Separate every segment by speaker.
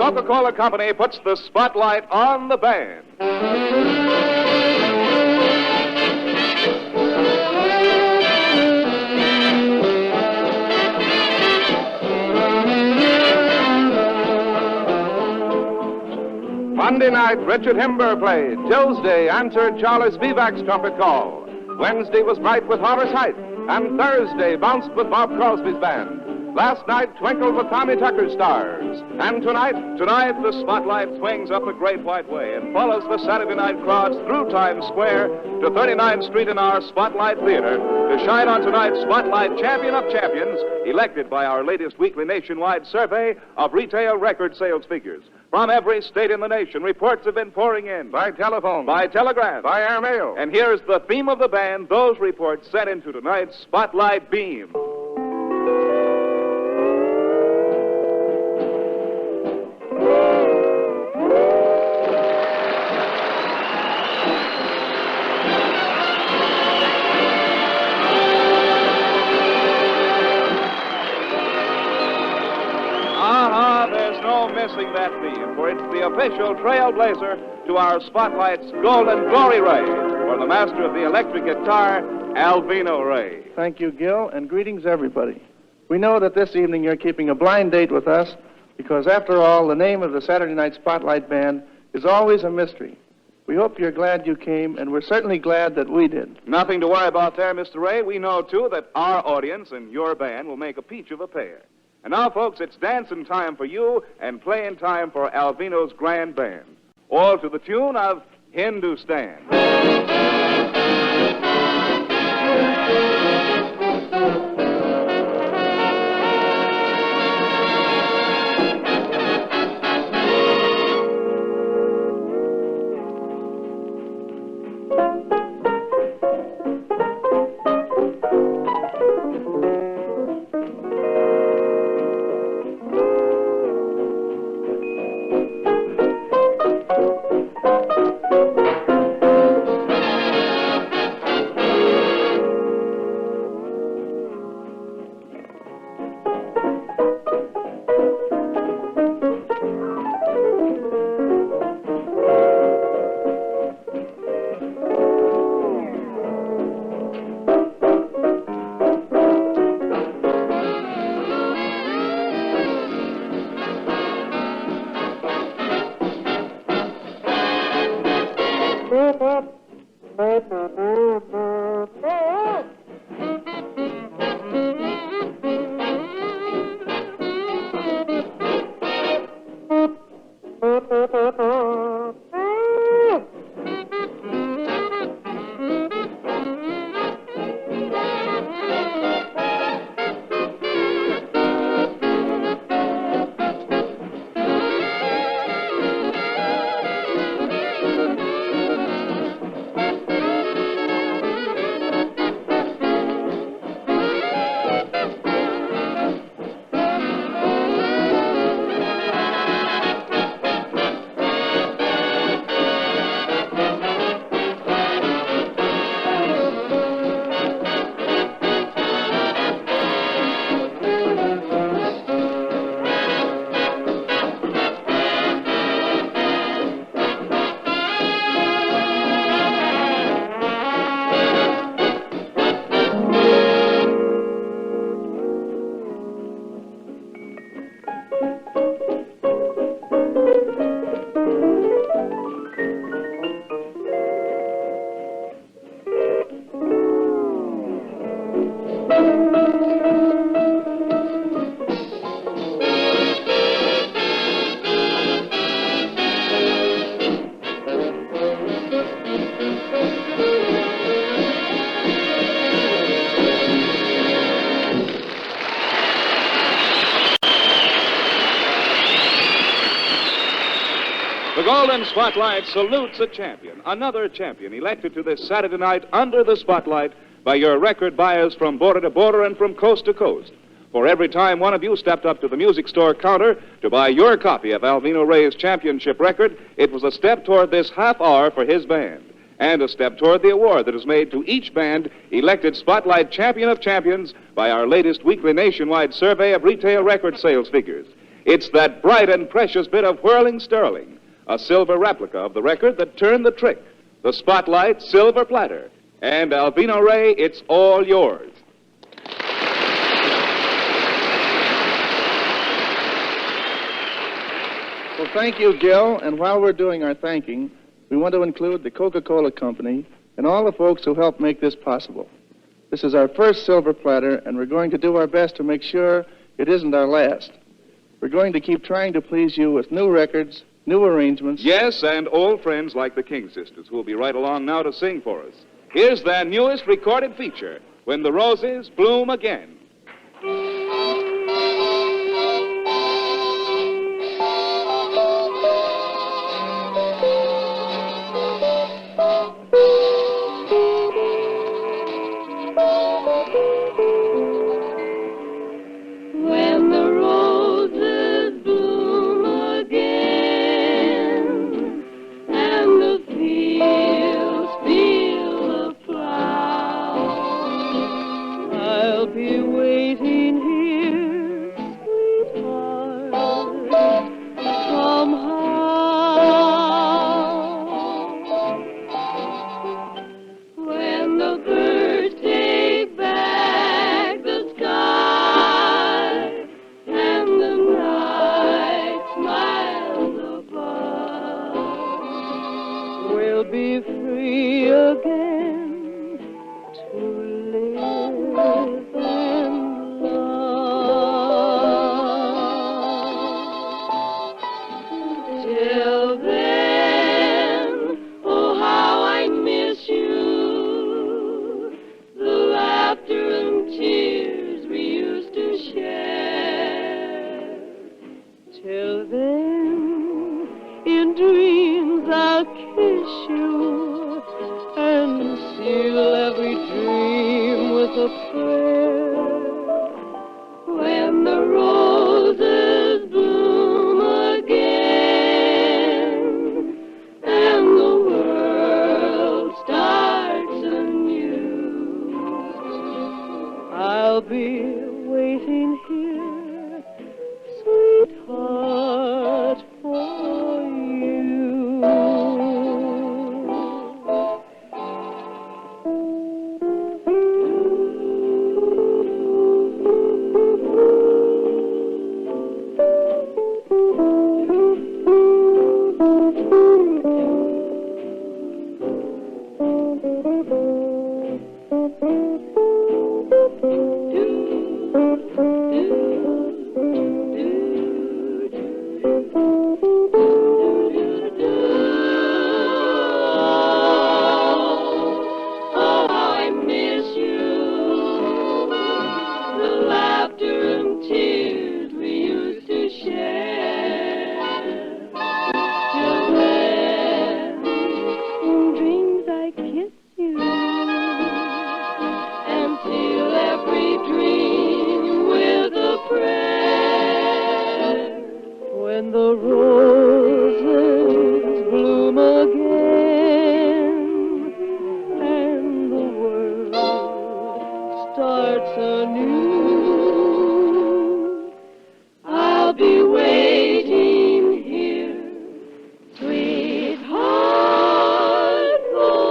Speaker 1: Coca-Cola Company puts the spotlight on the band. Monday night, Richard Himber played. Tuesday answered Charles Vivac's trumpet call. Wednesday was bright with Horace Heidt. And Thursday bounced with Bob Crosby's band. Last night twinkled with Tommy Tucker's stars. And tonight the spotlight swings up the Great White Way and follows the Saturday night crowds through Times Square to 39th Street in our Spotlight Theater to shine on tonight's Spotlight Champion of Champions, elected by our latest weekly nationwide survey of retail record sales figures. From every state in the nation, reports have been pouring in.
Speaker 2: By telephone.
Speaker 1: By telegraph.
Speaker 2: By airmail.
Speaker 1: And here's the theme of the band, those reports sent into tonight's Spotlight Beam. Missing that theme, for it's the official trailblazer to our Spotlight's Golden Glory Ray for the master of the electric guitar, Alvino Ray.
Speaker 3: Thank you, Gil, and greetings, everybody. We know that this evening you're keeping a blind date with us because, after all, the name of the Saturday Night Spotlight Band is always a mystery. We hope you're glad you came, and we're certainly glad that we did.
Speaker 1: Nothing to worry about there, Mr. Ray. We know, too, that our audience and your band will make a peach of a pair. And now, folks, it's dancing time for you and playing time for Alvino's grand band. All to the tune of Hindustan. The Golden Spotlight salutes a champion, another champion elected to this Saturday night under the spotlight by your record buyers from border to border and from coast to coast. For every time one of you stepped up to the music store counter to buy your copy of Alvino Ray's championship record, it was a step toward this half hour for his band, and a step toward the award that is made to each band elected Spotlight Champion of Champions by our latest weekly nationwide survey of retail record sales figures. It's that bright and precious bit of whirling sterling, a silver replica of the record that turned the trick, the Spotlight silver platter. And Alvino Ray, it's all yours.
Speaker 3: Well, thank you, Gil. And while we're doing our thanking, we want to include the Coca-Cola Company and all the folks who helped make this possible. This is our first silver platter, and we're going to do our best to make sure it isn't our last. We're going to keep trying to please you with new records, new arrangements.
Speaker 1: Yes, and old friends like the King Sisters, who will be right along now to sing for us. Here's their newest recorded feature, When the Roses Bloom Again.
Speaker 2: When the roses bloom again and the fields feel the flowers, I'll be waiting here, sweetheart, somehow. When the birds take back the sky and the night smiles above, we'll be free again to live and love. Till then, oh how I miss you, the laughter and tears we used to share. Till then, in dreams I'll kiss you and seal every dream with a prayer. When the roses bloom again and the world starts anew, I'll be waiting here, sweetheart, for you. Oh, how I miss you, the laughter and tears we used to share. Till then, in dreams I kiss you and seal every dream with a prayer. When the roses bloom again and the world starts anew, I'll be waiting here, sweetheart, for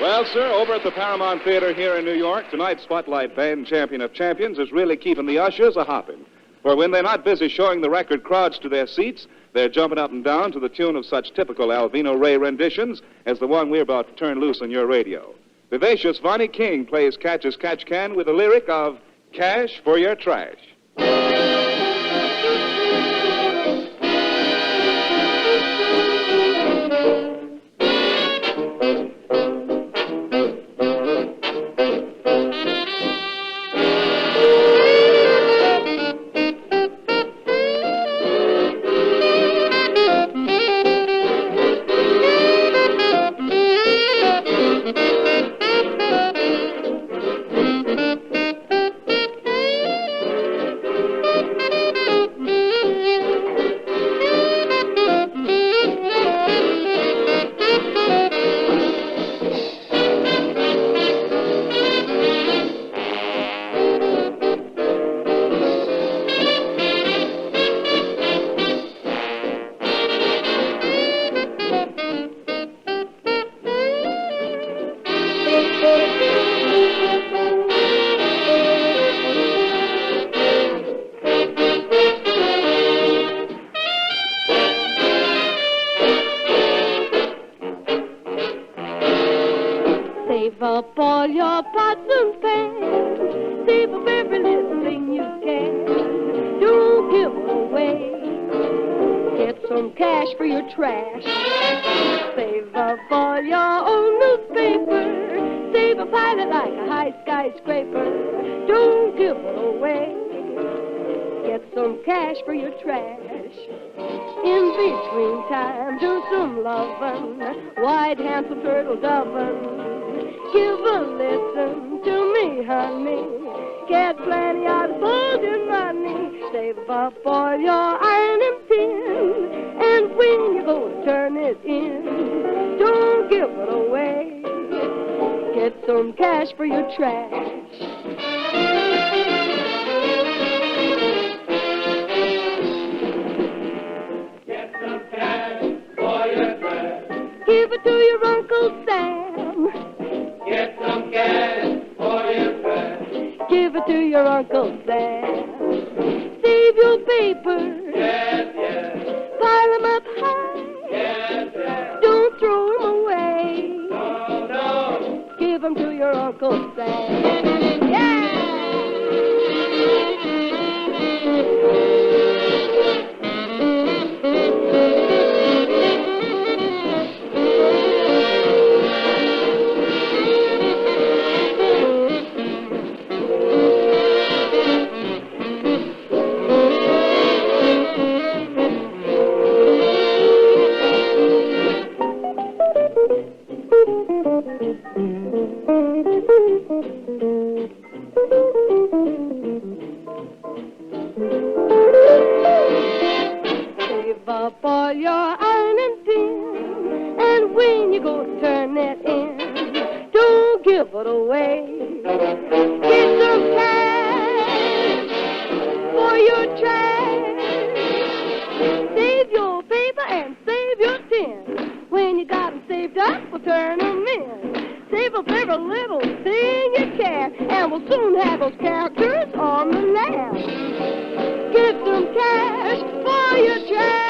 Speaker 1: Well, sir, over at the Paramount Theater here in New York, tonight's Spotlight Band Champion of Champions is really keeping the ushers a-hopping. For when they're not busy showing the record crowds to their seats, they're jumping up and down to the tune of such typical Alvino Ray renditions as the one we're about to turn loose on your radio. Vivacious Vonnie King plays Catch as Catch Can with a lyric of Cash for Your Trash.
Speaker 2: some cash for your trash. Save up for your own newspaper. Save a pilot like a high skyscraper. Don't give it away. Get some cash for your trash. In between time, do some lovin'. White, handsome turtle dovin'. Give a listen to me, honey. Get plenty out of folding money. Save up for your iron and tin. And when you go to turn it in, don't give it away. Get some cash for your trash. Give it to your Uncle Sam.
Speaker 4: Get some cash for your trash.
Speaker 2: Give it to your Uncle Sam. Save your paper.
Speaker 4: Yes, yes.
Speaker 2: Pile 'em up high.
Speaker 4: Yes, yes.
Speaker 2: Don't throw 'em away.
Speaker 4: No, no.
Speaker 2: Give 'em to your Uncle Sam. Yeah! Save up all your iron and tin, and when you go to turn that in, don't give it away. Get some cash for your trash. Save your paper and save your tin. When you got 'em saved up, we'll turn 'em in. Save up every little thing you can, and we'll soon have those characters on the land. Get some cash for your trash.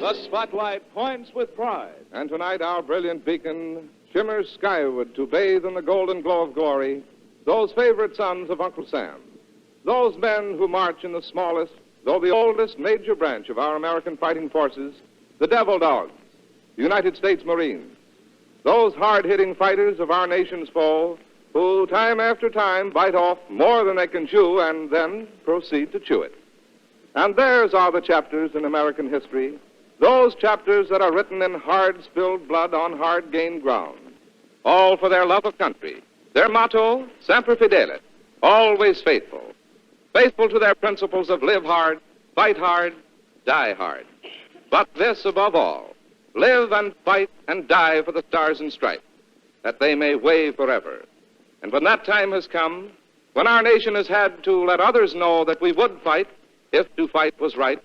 Speaker 1: The spotlight points with pride. And tonight our brilliant beacon shimmers skyward to bathe in the golden glow of glory those favorite sons of Uncle Sam. Those men who march in the smallest, though the oldest major branch of our American fighting forces, the Devil Dogs, the United States Marines. Those hard-hitting fighters of our nation's foe who, time after time, bite off more than they can chew and then proceed to chew it. And theirs are the chapters in American history, those chapters that are written in hard-spilled blood on hard-gained ground, all for their love of country. Their motto, Semper Fidelis, always faithful. Faithful to their principles of live hard, fight hard, die hard. But this above all, live and fight and die for the Stars and Stripes, that they may wave forever. And when that time has come, when our nation has had to let others know that we would fight, if to fight was right,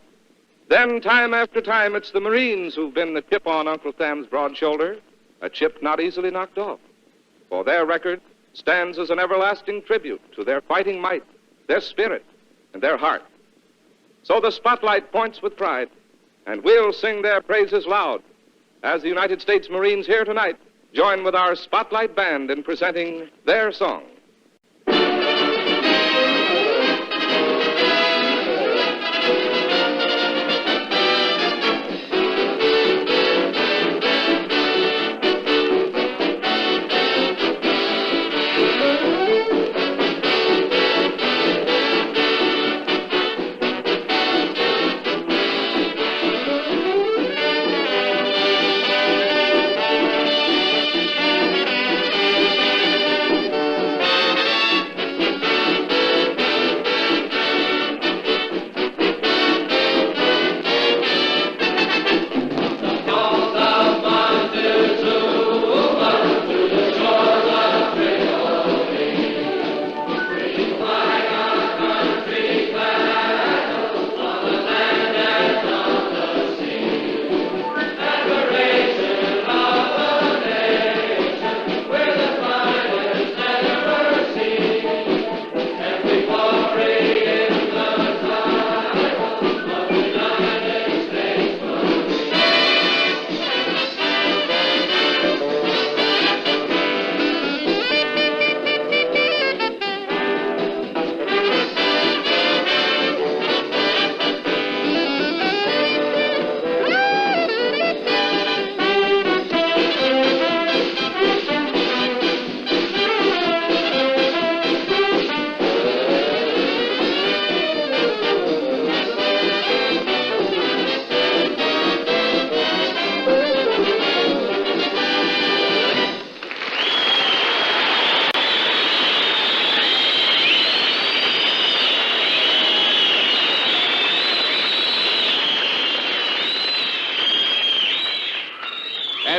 Speaker 1: then time after time it's the Marines who've been the chip on Uncle Sam's broad shoulder, a chip not easily knocked off. For their record stands as an everlasting tribute to their fighting might, their spirit, and their heart. So the spotlight points with pride, and we'll sing their praises loud as the United States Marines here tonight join with our Spotlight Band in presenting their song.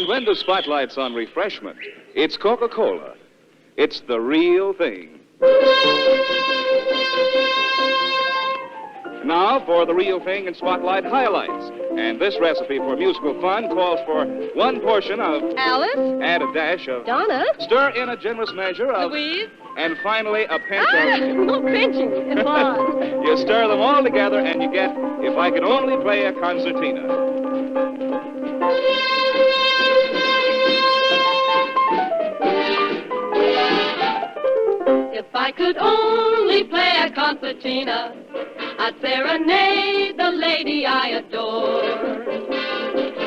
Speaker 1: And when the spotlight's on refreshment, it's Coca-Cola. It's the real thing. Now for the real thing in Spotlight highlights. And this recipe for musical fun calls for 1 portion of
Speaker 2: Alice?
Speaker 1: and a dash of
Speaker 2: Donna?
Speaker 1: stir in a generous measure of
Speaker 2: Louise?
Speaker 1: and finally a pinch
Speaker 2: No pinching. It's on.
Speaker 1: You stir them all together and you get If I Could Only Play a Concertina.
Speaker 2: If I could only play a concertina, I'd serenade the lady I adore.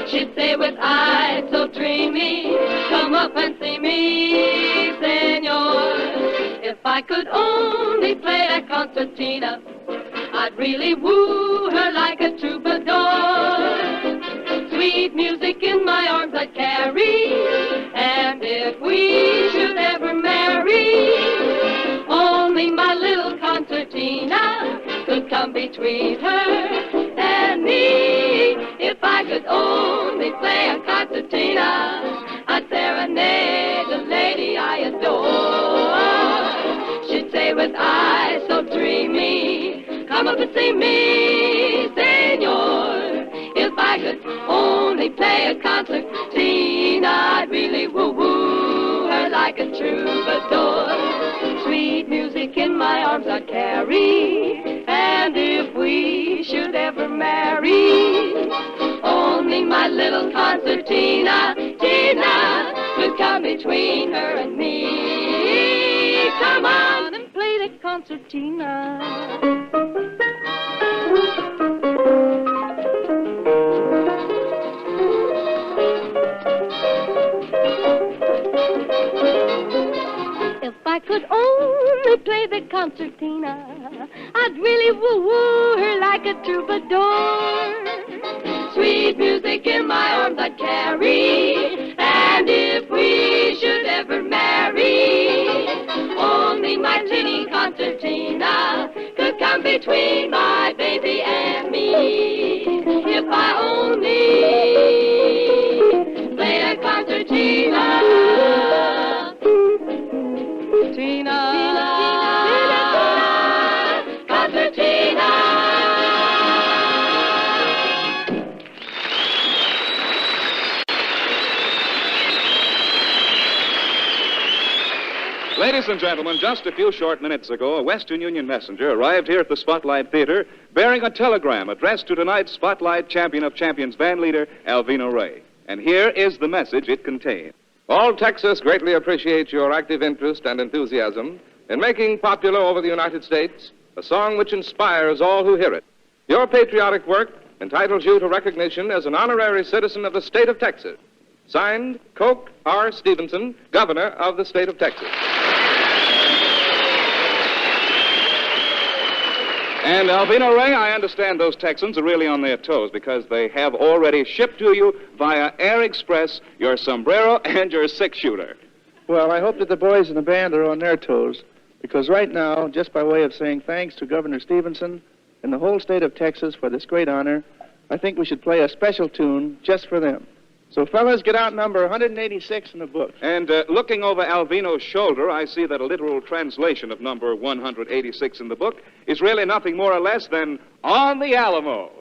Speaker 2: She'd say with eyes so dreamy, come up and see me, senor. If I could only play a concertina, I'd really woo her like a troubadour. Sweet music in my arms I'd carry, and if we should ever marry, only my little concertina could come between her and me. If I could only play a concertina, I'd serenade the lady I adore. She'd say with eyes so dreamy, come up and see me, senor. If I could only play a concertina, I'd really woo-woo her like a troubadour. Sweet music in my arms I'd carry, and if we should ever marry, only my little concertina, Tina, could come between her and me. Come on and play the concertina. If I could only play the concertina, I'd really woo-woo her like a troubadour. Sweet music in my arms I'd carry, and if we should ever marry, only my tinny concertina could come between my baby and me. If I only played a concertina, Tina, concertina.
Speaker 1: Ladies and gentlemen, just a few short minutes ago, a Western Union messenger arrived here at the Spotlight Theater bearing a telegram addressed to tonight's Spotlight Champion of Champions band leader, Alvino Ray. And here is the message it contained.
Speaker 5: All Texas greatly appreciates your active interest and enthusiasm in making popular over the United States a song which inspires all who hear it. Your patriotic work entitles you to recognition as an honorary citizen of the state of Texas. Signed, Coke R. Stevenson, Governor of the state of Texas.
Speaker 1: And Alvino Ray, I understand those Texans are really on their toes because they have already shipped to you via Air Express your sombrero and your six-shooter.
Speaker 3: Well, I hope that the boys in the band are on their toes, because right now, just by way of saying thanks to Governor Stevenson and the whole state of Texas for this great honor, I think we should play a special tune just for them. So, fellas, get out number 186 in the book.
Speaker 1: And looking over Alvino's shoulder, I see that a literal translation of number 186 in the book is really nothing more or less than On the Alamo.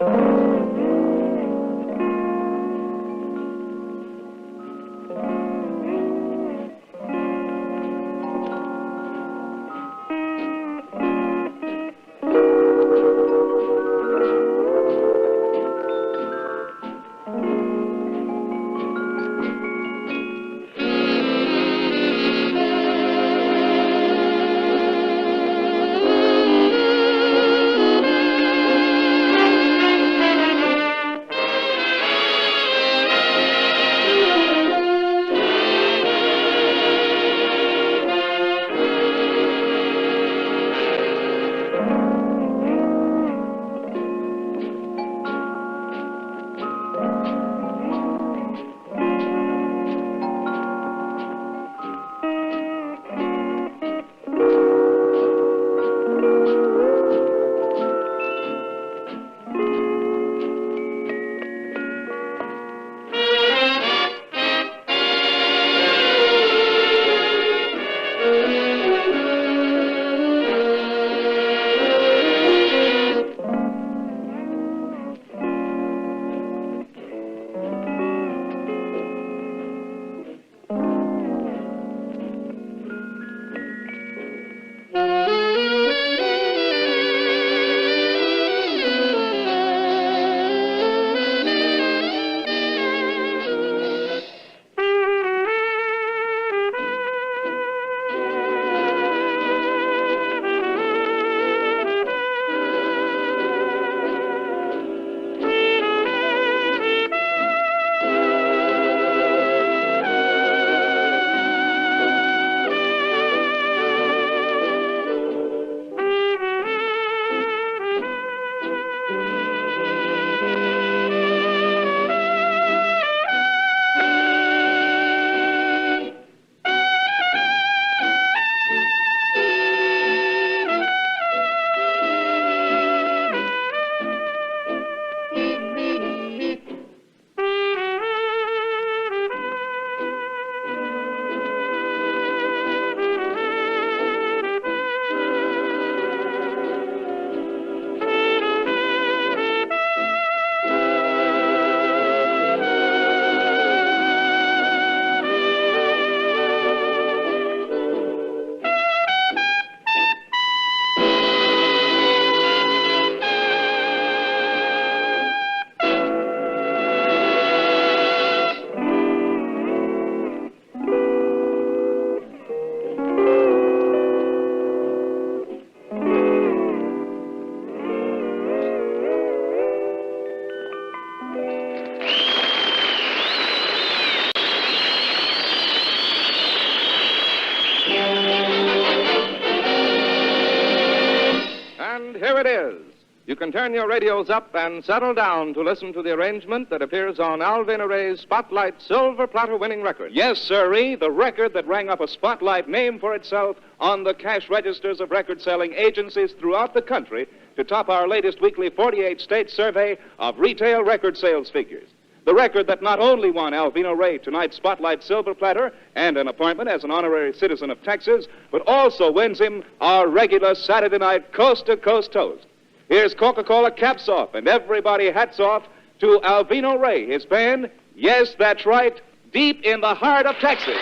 Speaker 5: you can turn your radios up and settle down to listen to the arrangement that appears on Alvino's Spotlight Silver Platter winning record.
Speaker 6: Yes, sirree, the record that rang up a spotlight name for itself on the cash registers of record-selling agencies throughout the country to top our latest weekly 48-state survey of retail record sales figures. The record that not only won Alvino Ray tonight's Spotlight Silver Platter and an appointment as an honorary citizen of Texas, but also wins him our regular Saturday night coast-to-coast toast. Here's Coca-Cola caps off, and everybody hats off to Alvino Ray, his band. Yes, that's right, deep in the heart of Texas.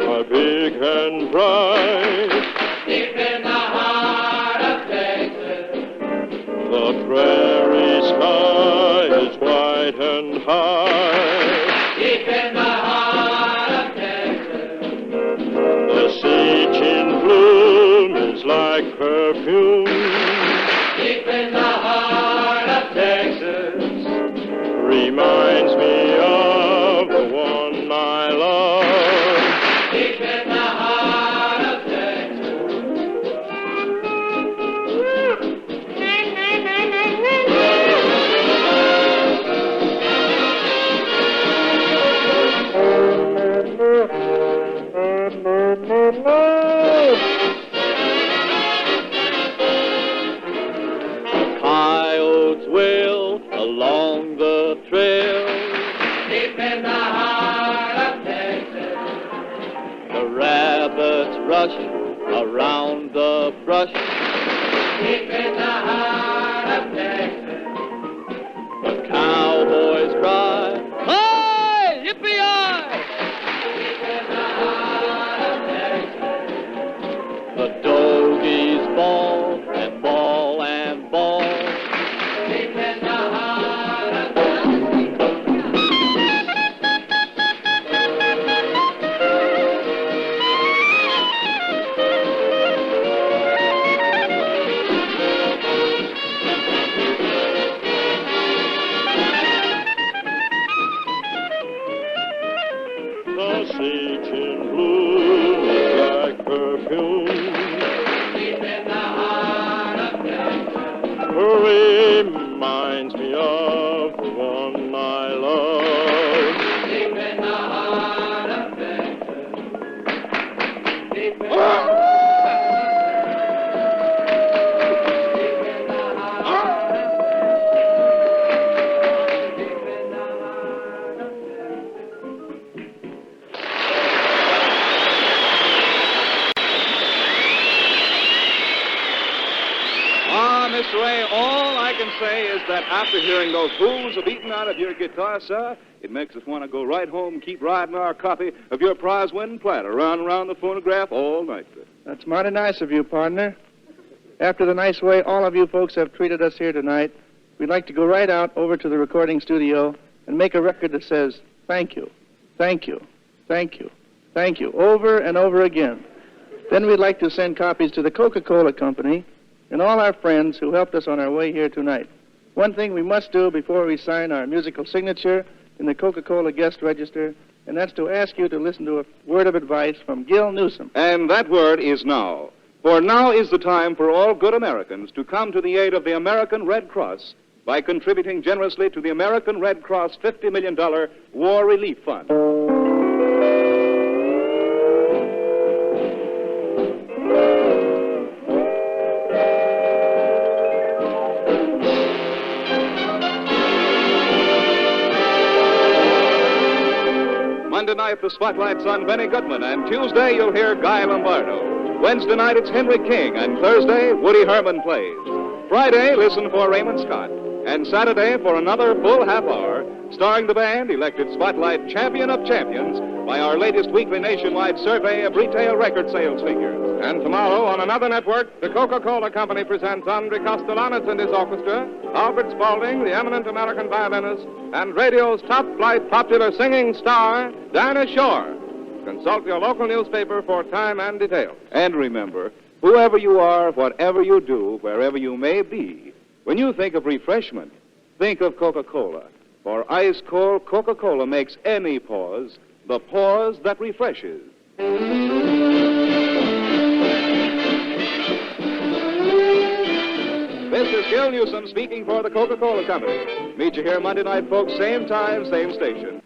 Speaker 7: Are big and bright,
Speaker 4: Deep in the heart of Texas.
Speaker 7: the prairie sky is white and high,
Speaker 4: Deep in the heart of Texas.
Speaker 7: the sage in bloom is like perfume,
Speaker 4: Deep in the heart of Texas.
Speaker 7: reminds me of the one I love.
Speaker 4: Deep in the heart of Texas.
Speaker 7: Coyotes wail along the trail,
Speaker 4: Deep in the heart of Texas.
Speaker 7: the rabbits rush around the brush,
Speaker 4: Deep in the heart of Texas.
Speaker 7: the cowboys cry, "Hi, yippee-yi!"
Speaker 4: Deep in the heart of Texas.
Speaker 7: The doggies bawl and bawl and bawl.
Speaker 4: Deep in the heart of Texas.
Speaker 7: The sage in bloom is like perfume,
Speaker 4: Deep in the heart of Texas.
Speaker 7: reminds me of the one I love.
Speaker 4: Deep in the heart of Texas. Deep in the heart of Texas. Deep in the heart of Texas. Deep in the heart of
Speaker 6: Ah, Mr. Ray, all I can say is that after hearing those booze of eating out of your guitar, sir, it makes us want to go right home, keep riding our copy of your prize-winning platter round and round the phonograph all night, sir.
Speaker 3: That's mighty nice of you, partner. After the nice way all of you folks have treated us here tonight, we'd like to go right out over to the recording studio and make a record that says, thank you, thank you, thank you, thank you, over and over again. Then we'd like to send copies to the Coca-Cola Company and all our friends who helped us on our way here tonight. One thing we must do before we sign our musical signature in the Coca-Cola guest register, and that's to ask you to listen to a word of advice from Gil Newsom.
Speaker 6: And that word is now. For now is the time for all good Americans to come to the aid of the American Red Cross by contributing generously to the American Red Cross $50 million War Relief Fund. Monday night, the spotlight's on Benny Goodman, and Tuesday you'll hear Guy Lombardo. Wednesday night, it's Henry King, and Thursday, Woody Herman plays. Friday, listen for Raymond Scott. And Saturday, for another full half hour, starring the band elected Spotlight Champion of Champions by our latest weekly nationwide survey of retail record sales figures.
Speaker 5: And tomorrow on another network, the Coca-Cola Company presents Andre Castellanos and his orchestra, Albert Spaulding, the eminent American violinist, and radio's top-flight popular singing star, Dinah Shore. Consult your local newspaper for time and details.
Speaker 6: And remember, whoever you are, whatever you do, wherever you may be, when you think of refreshment, think of Coca-Cola. For ice-cold Coca-Cola makes any pause the pause that refreshes. This is Gil Newsom speaking for the Coca-Cola Company. Meet you here Monday night, folks, same time, same station.